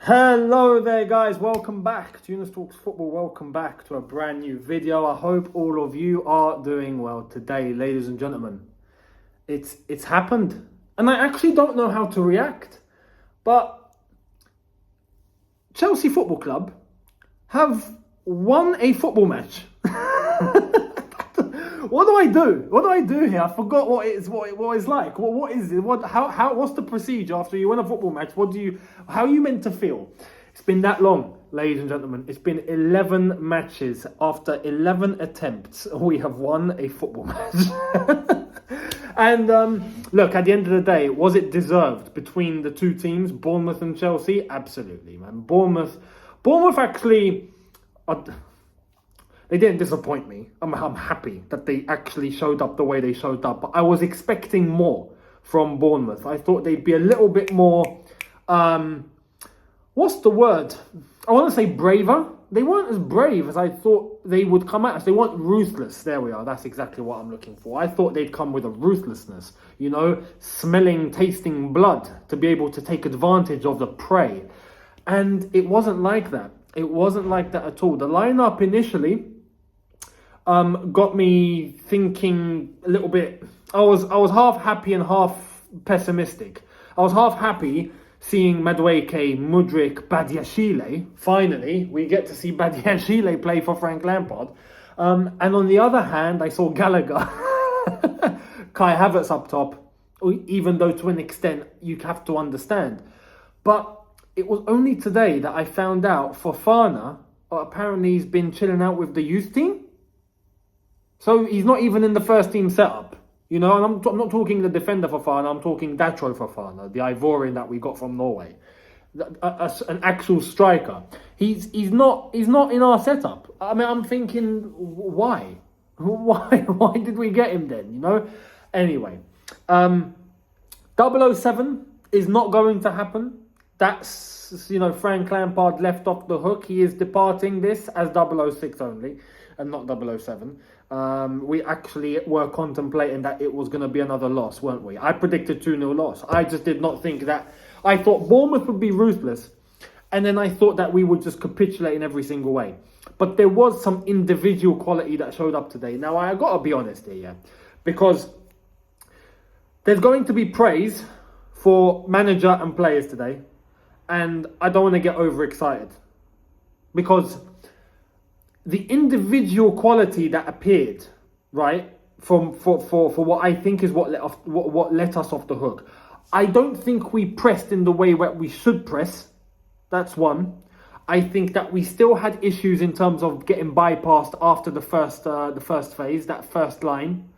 Hello there guys, welcome back to Younes Talks Football, welcome back to a brand new video. I hope all of you are doing well today, ladies and gentlemen. It's happened, and I actually don't know how to react, but Chelsea Football Club have won a football match. What do I do? What do I do here? I forgot what it's like. What is it? What's the procedure after you win a football match? How are you meant to feel? It's been that long, ladies and gentlemen. It's been 11 matches. After 11 attempts, we have won a football match. And look, at the end of the day, was it deserved between the two teams, Bournemouth and Chelsea? Absolutely, man. Bournemouth actually... They didn't disappoint me. I'm happy that they actually showed up the way they showed up. But I was expecting more from Bournemouth. I thought they'd be a little bit more... what's the word? I want to say braver. They weren't as brave as I thought they would come at us. They weren't ruthless. There we are. That's exactly what I'm looking for. I thought they'd come with a ruthlessness. You know, smelling, tasting blood to be able to take advantage of the prey. And it wasn't like that. It wasn't like that at all. The lineup initially... got me thinking a little bit. I was half happy and half pessimistic. I was half happy seeing Madueke, Mudryk, Badiashile. Finally, we get to see Badiashile play for Frank Lampard. And on the other hand, I saw Gallagher, Kai Havertz up top, even though to an extent you have to understand. But it was only today that I found out Fofana, apparently he's been chilling out with the youth team. So he's not even in the first team setup, you know. And I'm not talking the defender Fofana. I'm talking Datro Fofana, the Ivorian that we got from Norway, an actual striker. He's not in our setup. I mean, I'm thinking, why did we get him then? You know. Anyway, 007 is not going to happen. That's, you know, Frank Lampard left off the hook. He is departing this as 006 only, and not 007. We actually were contemplating that it was going to be another loss, weren't we? I predicted 2-0 loss. I just did not think that... I thought Bournemouth would be ruthless, and then I thought that we would just capitulate in every single way. But there was some individual quality that showed up today. Now, I got to be honest here, yeah, because there's going to be praise for manager and players today, and I don't want to get overexcited, because... the individual quality that appeared, right, for what I think is what let us off the hook. I don't think we pressed in the way that we should press. That's one. I think that we still had issues in terms of getting bypassed after the first phase, that first line.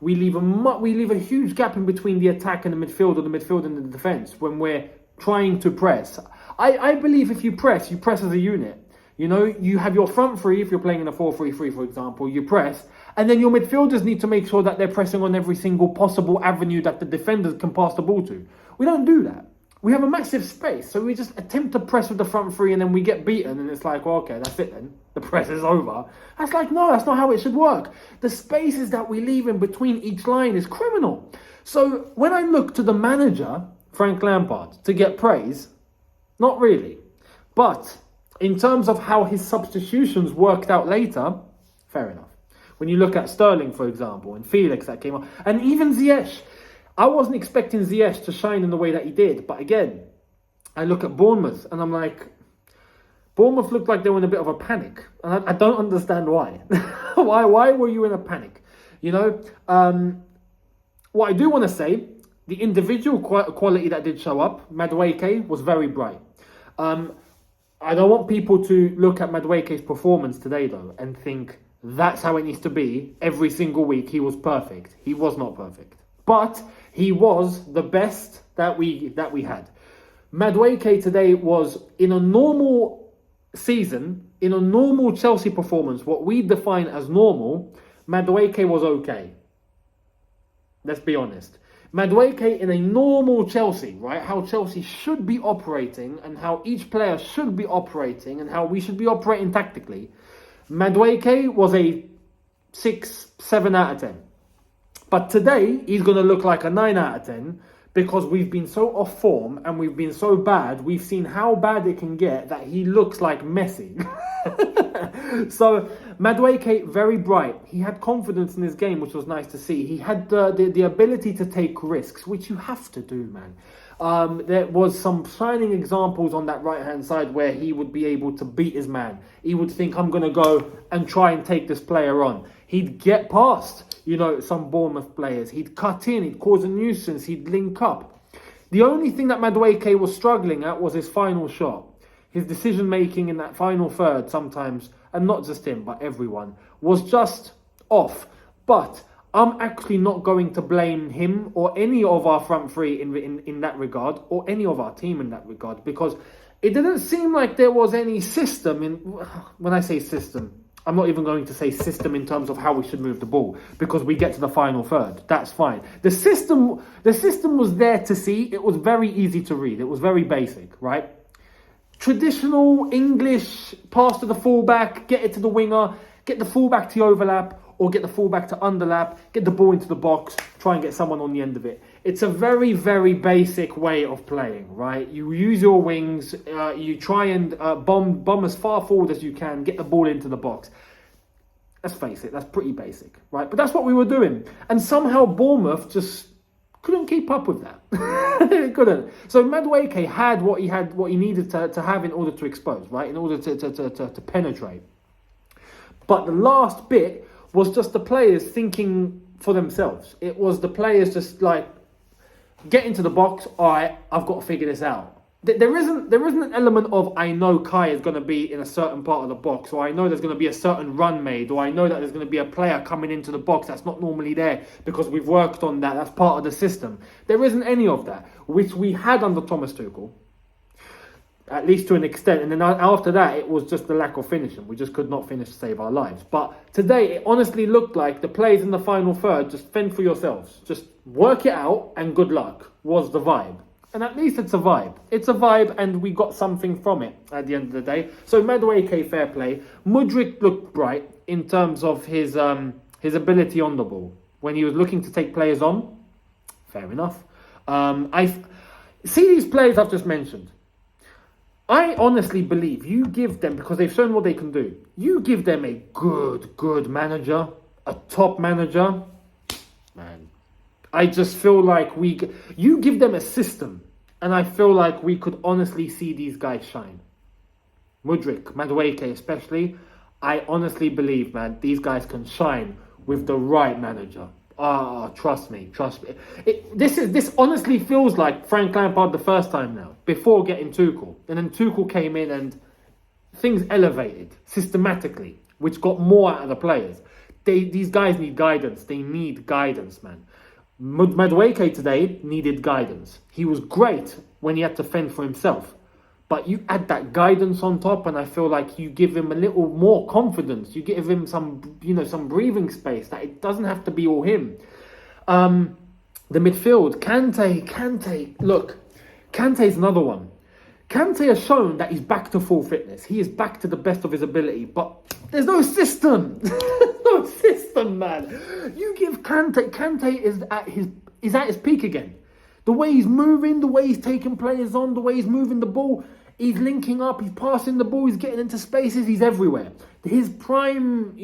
We leave a huge gap in between the attack and the midfield, or the midfield and the defense when we're trying to press. I believe if you press as a unit. You know, you have your front three, if you're playing in a 4-3-3, for example, you press, and then your midfielders need to make sure that they're pressing on every single possible avenue that the defenders can pass the ball to. We don't do that. We have a massive space, so we just attempt to press with the front three, and then we get beaten, and it's like, well, okay, that's it then. The press is over. That's like, no, that's not how it should work. The spaces that we leave in between each line is criminal. So when I look to the manager, Frank Lampard, to get praise, not really. But... in terms of how his substitutions worked out later, fair enough. When you look at Sterling, for example, and Felix that came up, and even Ziyech. I wasn't expecting Ziyech to shine in the way that he did. But again, I look at Bournemouth and I'm like, Bournemouth looked like they were in a bit of a panic. And I don't understand why. Why were you in a panic? You know, what I do want to say, the individual quality that did show up, Madueke was very bright. I don't want people to look at Madueke's performance today, though, and think that's how it needs to be. Every single week, he was perfect. He was not perfect. But he was the best that we had. Madueke today was, in a normal season, in a normal Chelsea performance, what we define as normal, Madueke was okay. Let's be honest. Madueke in a normal Chelsea, right? How Chelsea should be operating and how each player should be operating and how we should be operating tactically. Madueke was a 6, 7 out of 10. But today, he's going to look like a 9 out of 10 because we've been so off form and we've been so bad. We've seen how bad it can get that he looks like Messi. So Madueke, very bright. He had confidence in his game, which was nice to see. He had the ability to take risks, which you have to do, man. There was some shining examples on that right-hand side where he would be able to beat his man. He would think, I'm going to go and try and take this player on. He'd get past, some Bournemouth players. He'd cut in, he'd cause a nuisance, he'd link up. The only thing that Madueke was struggling at was his final shot. His decision-making in that final third sometimes, and not just him, but everyone, was just off. But I'm actually not going to blame him or any of our front three in that regard, or any of our team in that regard, because it didn't seem like there was any system in... When I say system, I'm not even going to say system in terms of how we should move the ball, because we get to the final third. That's fine. The system was there to see. It was very easy to read. It was very basic, right? Traditional English pass to the fullback, get it to the winger, get the fullback to overlap, or get the fullback to underlap, get the ball into the box, try and get someone on the end of it. It's a very, very basic way of playing, right? You use your wings, you try and bomb as far forward as you can, get the ball into the box. Let's face it, that's pretty basic, right? But that's what we were doing. And somehow Bournemouth just couldn't keep up with that. They couldn't. So Madueke had what he needed to have in order to expose, right? In order to penetrate. But the last bit was just the players thinking for themselves. It was the players just like, get into the box, all right, I've got to figure this out. There isn't an element of, I know Kai is going to be in a certain part of the box, or I know there's going to be a certain run made, or I know that there's going to be a player coming into the box that's not normally there because we've worked on that. That's part of the system. There isn't any of that, which we had under Thomas Tuchel, at least to an extent. And then after that, it was just the lack of finishing. We just could not finish to save our lives. But today, it honestly looked like the players in the final third, just fend for yourselves. Just work it out and good luck was the vibe. And at least it's a vibe. It's a vibe, and we got something from it at the end of the day. So Madueke, fair play. Mudryk looked bright in terms of his ability on the ball. When he was looking to take players on, fair enough. I see these players I've just mentioned. I honestly believe you give them, because they've shown what they can do, you give them a good manager, a top manager, man. I just feel like you give them a system, and I feel like we could honestly see these guys shine. Mudryk, Madueke especially, I honestly believe, man, these guys can shine with the right manager. Trust me. This honestly feels like Frank Lampard the first time now, before getting Tuchel. And then Tuchel came in and things elevated systematically, which got more out of the players. These guys need guidance. They need guidance, man. Madueke today needed guidance. He was great when he had to fend for himself. But you add that guidance on top, and I feel like you give him a little more confidence. You give him some breathing space, that it doesn't have to be all him. The midfield, Kante, look, Kante's another one. Kante has shown that he's back to full fitness. He is back to the best of his ability, but there's no system. No system, man. You give Kante is at his peak again. The way he's moving, the way he's taking players on, the way he's moving the ball, he's linking up, he's passing the ball, he's getting into spaces, he's everywhere. His prime,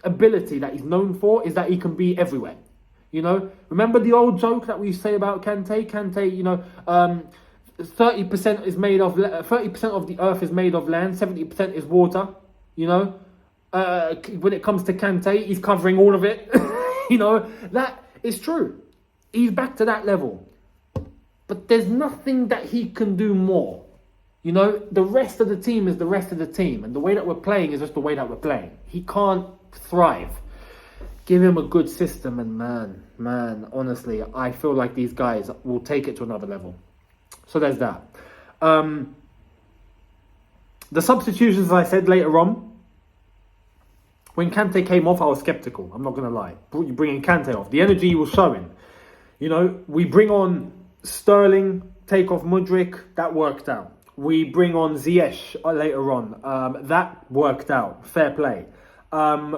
ability that he's known for is that he can be everywhere. Remember the old joke that we say about Kante? Kante, 30% is made of 30% of the earth is made of land, 70% is water. When it comes to Kante, he's covering all of it. That is true. He's back to that level. But there's nothing that he can do more. The rest of the team is the rest of the team. And the way that we're playing is just the way that we're playing. He can't thrive. Give him a good system, and man, honestly, I feel like these guys will take it to another level. So there's that. The substitutions, as I said later on, when Kante came off, I was sceptical. I'm not going to lie. You bringing Kante off. The energy he was showing. We bring on Sterling, take off Mudryk. That worked out. We bring on Ziyech later on. That worked out. Fair play.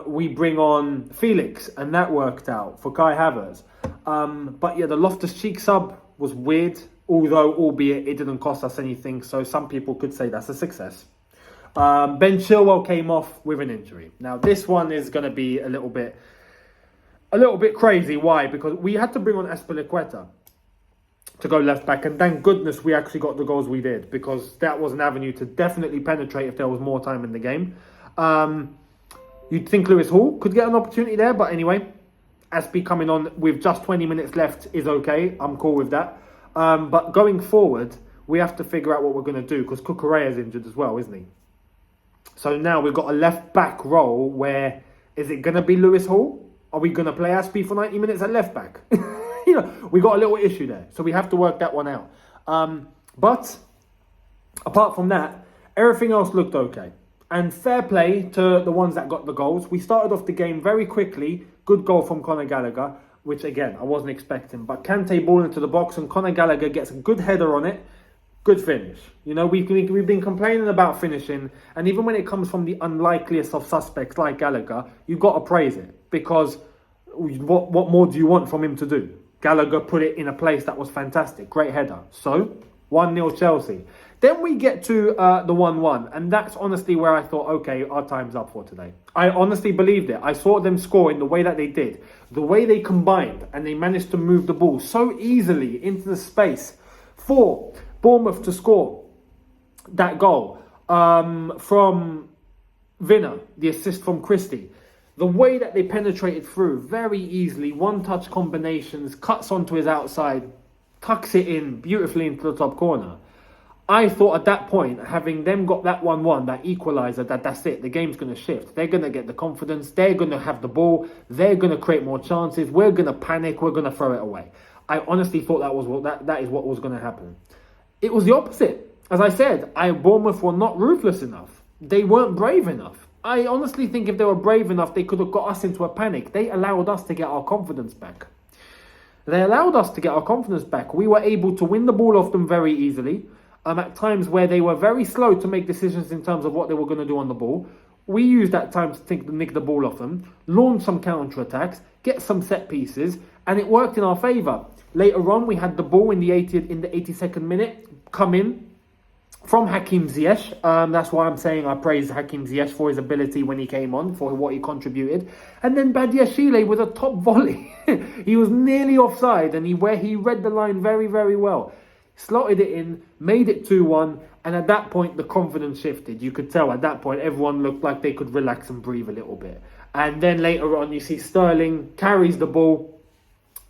We bring on Felix, and that worked out for Kai Havertz. But yeah, the Loftus-Cheek sub, was weird, although albeit it didn't cost us anything, so some people could say that's a success. Ben Chilwell came off with an injury. Now this one is going to be a little bit crazy. Why? Because we had to bring on Azpilicueta to go left back, and thank goodness we actually got the goals we did, because that was an avenue to definitely penetrate if there was more time in the game. You'd think Lewis Hall could get an opportunity there, but anyway, Azpi coming on with just 20 minutes left is okay. I'm cool with that. But going forward, we have to figure out what we're going to do, because Cucurella is injured as well, isn't he? So now we've got a left back role where, is it going to be Lewis Hall? Are we going to play Azpi for 90 minutes at left back? We got a little issue there. So we have to work that one out. But apart from that, everything else looked okay. And fair play to the ones that got the goals. We started off the game very quickly. Good goal from Conor Gallagher, which again, I wasn't expecting. But Kante ball into the box and Conor Gallagher gets a good header on it. Good finish. We've been complaining about finishing. And even when it comes from the unlikeliest of suspects like Gallagher, you've got to praise it. Because what more do you want from him to do? Gallagher put it in a place that was fantastic. Great header. So, 1-0 Chelsea. Then we get to the 1-1. And that's honestly where I thought, okay, our time's up for today. I honestly believed it. I saw them score in the way that they did. The way they combined and they managed to move the ball so easily into the space for Bournemouth to score that goal from Vinner, the assist from Christie. The way that they penetrated through very easily, one-touch combinations, cuts onto his outside, tucks it in beautifully into the top corner. I thought at that point, having them got that 1-1, that equaliser, that's it. The game's going to shift. They're going to get the confidence. They're going to have the ball. They're going to create more chances. We're going to panic. We're going to throw it away. I honestly thought that is what was going to happen. It was the opposite. As I said, Bournemouth were not ruthless enough. They weren't brave enough. I honestly think if they were brave enough, they could have got us into a panic. They allowed us to get our confidence back. We were able to win the ball off them very easily. At times where they were very slow to make decisions in terms of what they were going to do on the ball. We used that time to nick the ball off them, launch some counter-attacks, get some set pieces, and it worked in our favour. Later on, we had the ball in the 82nd minute come in from Hakim Ziyech. That's why I'm saying I praise Hakim Ziyech for his ability when he came on, for what he contributed. And then Badiashile with a top volley. He was nearly offside, and he read the line very, very well. Slotted it in, made it 2-1, and at that point the confidence shifted. You could tell at that point everyone looked like they could relax and breathe a little bit. And then later on you see Sterling carries the ball,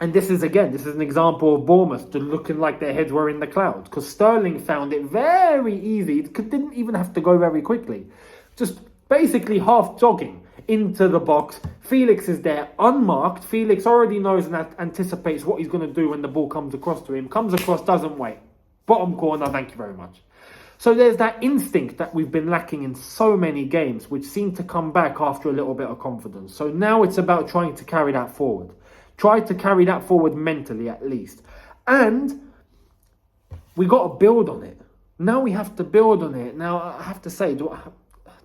and this is an example of Bournemouth looking like their heads were in the clouds, because Sterling found it very easy. Didn't even have to go very quickly. Just basically half jogging into the box. Felix is there unmarked. Felix already knows and anticipates what he's going to do when the ball comes across to him. Comes across, doesn't wait. Bottom corner, thank you very much. So there's that instinct that we've been lacking in so many games, which seemed to come back after a little bit of confidence. So now it's about trying to carry that forward. Try to carry that forward mentally at least. And we got to build on it. Now we have to build on it. Now I have to say,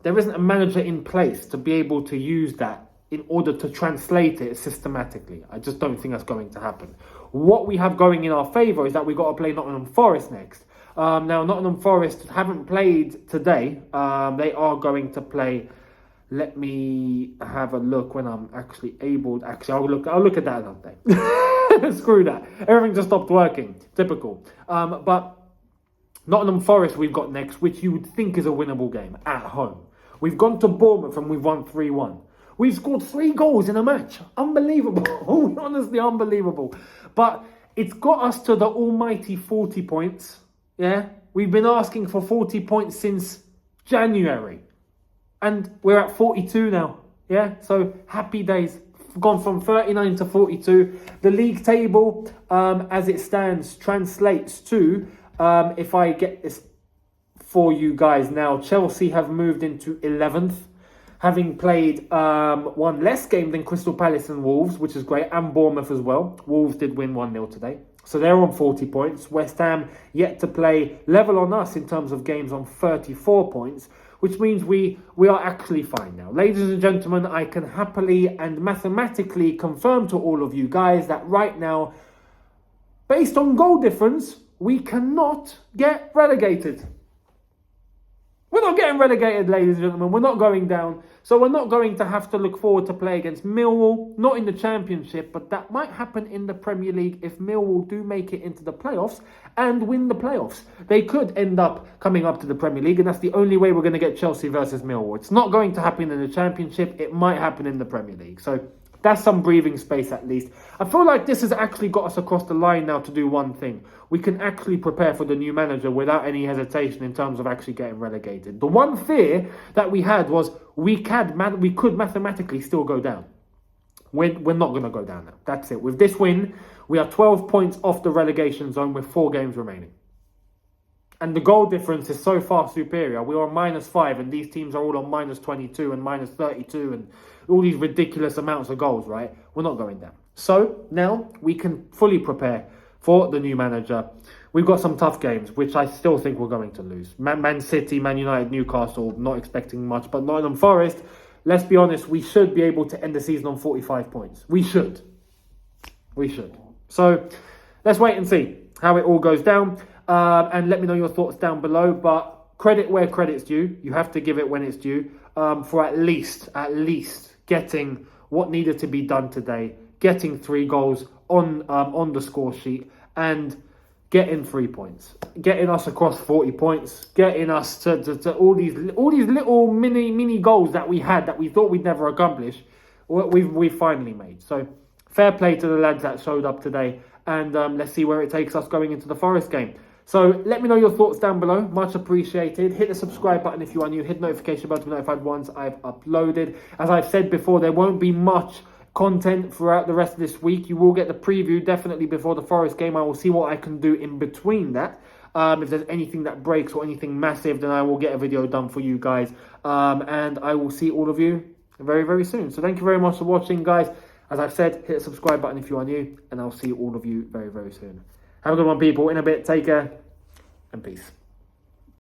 there isn't a manager in place to be able to use that in order to translate it systematically. I just don't think that's going to happen. What we have going in our favour is that we've got to play Nottingham Forest next. Now, Nottingham Forest haven't played today. They are going to play. Let me have a look when I'm actually able. Actually, I'll look at that another day. Screw that. Everything just stopped working. Typical. But Nottingham Forest we've got next, which you would think is a winnable game at home. We've gone to Bournemouth and we've won 3-1. We've scored 3 goals in a match. Unbelievable. Honestly, unbelievable. But it's got us to the almighty 40 points. Yeah? We've been asking for 40 points since January. And we're at 42 now. Yeah? So, happy days. Gone from 39 to 42. The league table, as it stands, translates to, if I get this for you guys now, Chelsea have moved into 11th, having played one less game than Crystal Palace and Wolves, which is great, and Bournemouth as well. Wolves did win 1-0 today. So they're on 40 points. West Ham yet to play level on us in terms of games on 34 points, which means we are actually fine now. Ladies and gentlemen, I can happily and mathematically confirm to all of you guys that right now based on goal difference, we cannot get relegated. We're not getting relegated, ladies and gentlemen. We're not going down. So we're not going to have to look forward to play against Millwall, not in the Championship, but that might happen in the Premier League if Millwall do make it into the playoffs and win the playoffs. They could end up coming up to the Premier League, and that's the only way we're going to get Chelsea versus Millwall. It's not going to happen in the Championship. It might happen in the Premier League. So that's some breathing space at least. I feel like this has actually got us across the line now to do one thing. We can actually prepare for the new manager without any hesitation in terms of actually getting relegated. The one fear that we had was we could mathematically still go down. We're not going to go down now. That's it. With this win, we are 12 points off the relegation zone with 4 games remaining. And the goal difference is so far superior. We are on -5 and these teams are all on -22 and -32 and all these ridiculous amounts of goals, right? We're not going down. So now we can fully prepare for the new manager. We've got some tough games, which I still think we're going to lose. Man City, Man United, Newcastle, not expecting much. But Nottingham Forest, let's be honest, we should be able to end the season on 45 points. We should. So let's wait and see how it all goes down. And let me know your thoughts down below. But credit where credit's due. You have to give it when it's due. For at least getting what needed to be done today. Getting 3 goals on the score sheet. And getting 3 points. Getting us across 40 points. Getting us to all these little mini goals that we had that we thought we'd never accomplish. We've finally made. So fair play to the lads that showed up today. And let's see where it takes us going into the Forest game. So let me know your thoughts down below. Much appreciated. Hit the subscribe button if you are new. Hit the notification button to be notified once I've uploaded. As I've said before, there won't be much content throughout the rest of this week. You will get the preview definitely before the Forest game. I will see what I can do in between that. If there's anything that breaks or anything massive, then I will get a video done for you guys. And I will see all of you very, very soon. So thank you very much for watching, guys. As I've said, hit the subscribe button if you are new. And I'll see all of you very, very soon. Have a good one, people. In a bit, take care and peace.